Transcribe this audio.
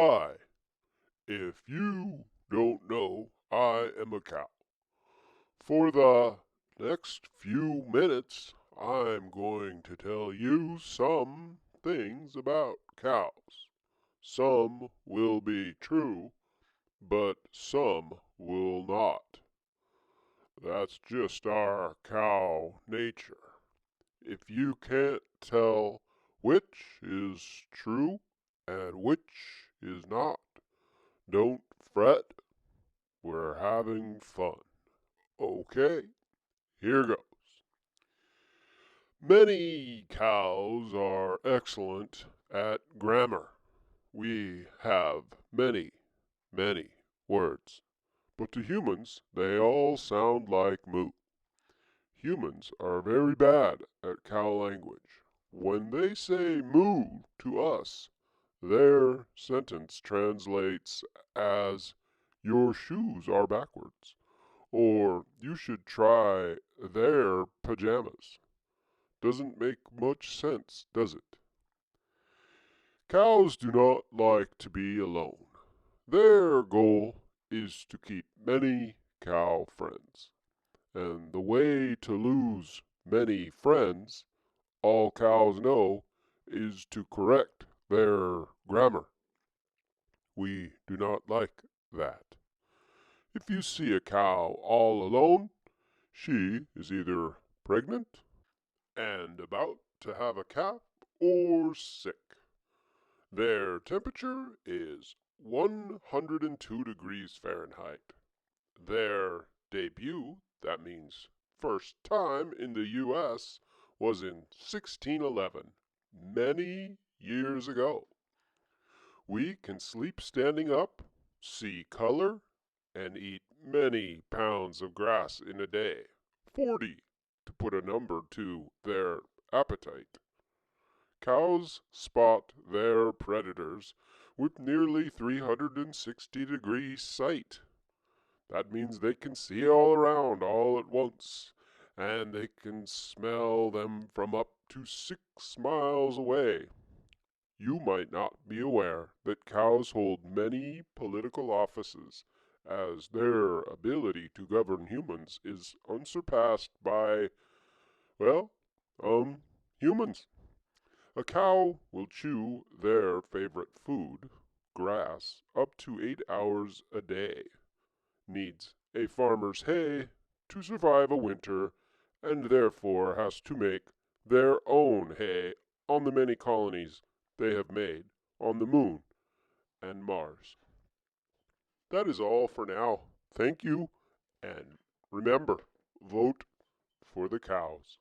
Hi, if you don't know, I am a cow. For the next few minutes, I'm going to tell you some things about cows. Some will be true, but some will not. That's just our cow nature. If you can't tell which is true and which is not, don't fret. We're having fun. Okay, here goes. Many cows are excellent at grammar. We have many, many words, but to humans, they all sound like moo. Humans are very bad at cow language. When they say moo to us, their sentence translates as your shoes are backwards, or you should try their pajamas. Doesn't make much sense, does it? Cows do not like to be alone. Their goal is to keep many cow friends. And the way to lose many friends, all cows know, is to correct their grammar. We do not like that. If you see a cow all alone, she is either pregnant and about to have a calf or sick. Their temperature is 102 degrees Fahrenheit. Their debut, that means first time in the U.S., was in 1611, many years ago. We can sleep standing up, see color, and eat many pounds of grass in a day. 40, to put a number to their appetite. Cows spot their predators with nearly 360-degree sight. That means they can see all around all at once, and they can smell them from up to 6 miles away. You might not be aware that cows hold many political offices, as their ability to govern humans is unsurpassed by, well, humans. A cow will chew their favorite food, grass, up to 8 hours a day. Needs a farmer's hay to survive a winter, and therefore has to make their own hay on the many colonies they have made on the moon and Mars. That is all for now. Thank you, and remember, vote for the cows.